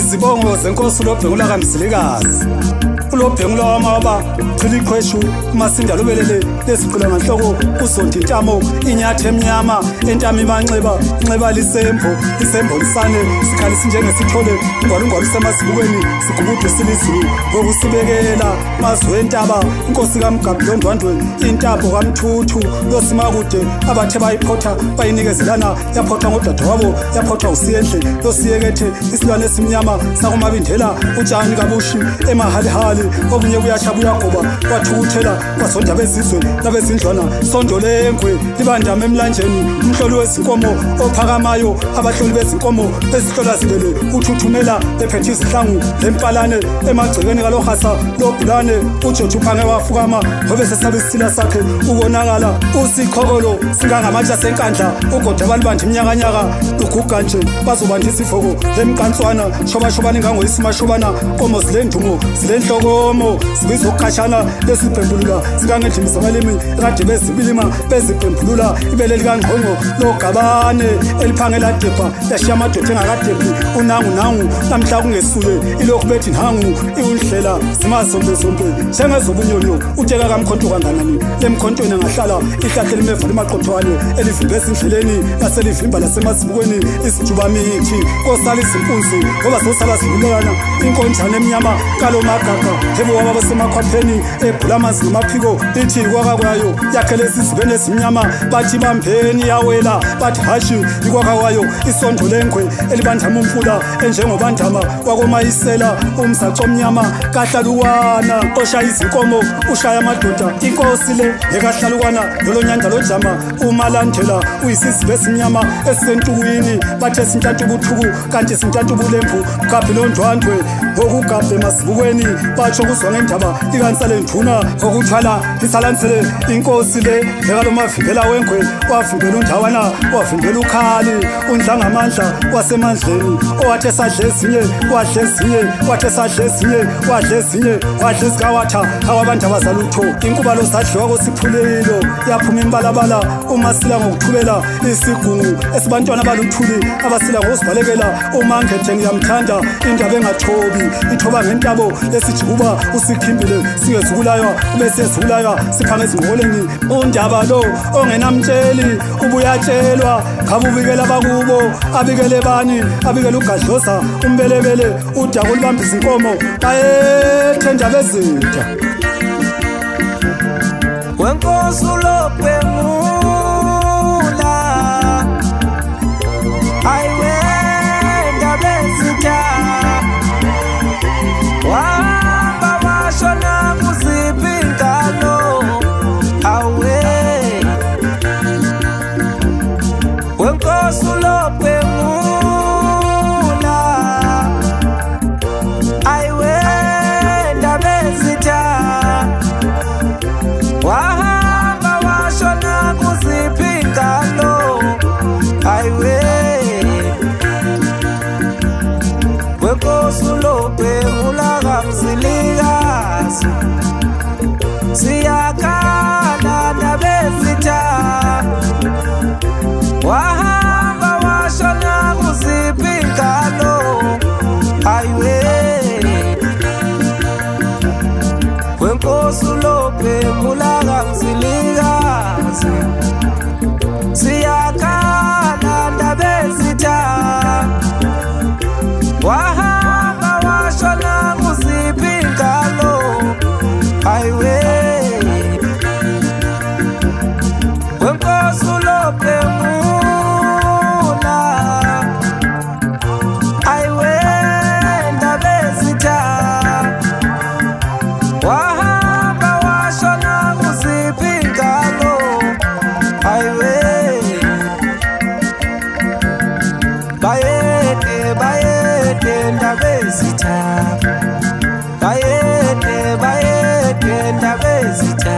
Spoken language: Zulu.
Izibongo zenkosi uLobhengula kaMzilikazi. uLobhengula wamaba thiliqhweshu kumasinda lobelele lesiqhula nganhloko uZonke Ntamo inyathe emnyama entamo imanxeba inxeba lisembo lisane sikhalisa njengesithole ingwalungwalu semasibukweni sigubudu silizulu ngokusibekela mazwentaba inkosi kaMgabulondwandwe intabo kaMthuthu losimakude abathe bayiphotha bayinikezelana yaphotha ngodadewabo yaphotha uSiyenhle losiyekethe isilwane esimnyama sakumabindela utshani kabushi emahalihali obunye kuyashaba uyagoba wathukuthela kwasonda bezizwe labezindlwana sondo lengwe libandama emlanjeni umhloli wezinkomo ophakamayo abahloli bezinkomo bezihlola zibele uthuthumela ephethe izihlangu lempalane emagcekeni kalohasa lobhulane uJoji uphange wafukama ngobe sesabisila sakhe ukonakala usikhokolo singangamatsha senkandla ugoda balibanje iminyakanyaka uguga nje bazobanda isifoko lemkantswana shobashobana ingangoyisimashobana komo zilendumo zilenhlokomo sibizwa ukukhashana lesibhembulula sikangendlimi zabalimi kade bezibilima bezibhembulula ibele likangqongo logabane eliphangela debha yashiya amadoda engakadebhi unangu namhla kungesule ilokhu bethi nhangu iwundlela zimazombe njengezobunyonyo uteka kaMkhonto kanganani lemkhontweni ngahlala ihlahle limeva limaqothwane elivimba esindleleni laselivimba lasemazibukweni isijuba mithi kosala izimpunzi ngoba zosala zivulelana inkonjane emnyama kalomagaga hebo wababa semakhwapheni ebhula amanzi ngamaphiko ithi ikwaka kwayo yakhele isizibene esimnyama bathi bambeni yawela bathi hashi ikwaka kwayo isondo lengwe elibandama umfula enjengobandama wakomayisela umzaco omnyama kahlalukwana oshaya izinkomo ushaya amadoda inkosi le ekahlalukwana lolonyanda lojama umalandela uyisizibe esimnyama esisentukwini bathe sintathu buthuku kanti sintathu bulembu Gabulondwandwe ngokugabhe masibukweni batsho kuzwa ngendaba ikansale nduna okuthwala isalansele inkosi le ekalomavimbela wengwe wavimbela undawana wavimbela ukhali undlangamandla wasemandleni owathe sadle ezinye wadle ezinye wathe sadle ezinye wadle ezinye wadle ezikawatha awabantu abazalutho inkubalo sadliwa kosiphulelo yaphuma imbalabala umasila ngokuthubela isigungu esibantwana baluthuli abasila ngosibalekela umangethe ngiyamthanda indaba engathobi ithoba ngentabo lesijibuba usikhimbile singezukulaywa bese ezukulaywa siphange ezingoleni undaba lo ongenamtsheli ubuyatshelwa ngabubikela bakubo abikele bani abikele ugadloza umbelebele udako libamba izinkomo bayethe indaba ezintsha wenkosi uLobhengula ayiwe indaba ezintsha wahamba washona kuziphi ingalo awe wenkosi uLobhengula ayiwe indaba ezintsha wahamba washona kuziphi ingalo ayiwe wenkosi uLobhengula kaMzilikazi siyakhala ndaba ezintsha wahamba washona kuziphi ingalo ayiwe wenkosi uLobhengula kaMzilikazi siyakhala ndaba ezintsha wahamba washona kuziphi ingalo ayiwe wenkosi uLobhengula ayiwe indaba ezintsha wahamba washona kuziphi ingalo ayiwe bayede indaba ezintsha bayede indaba ezintsha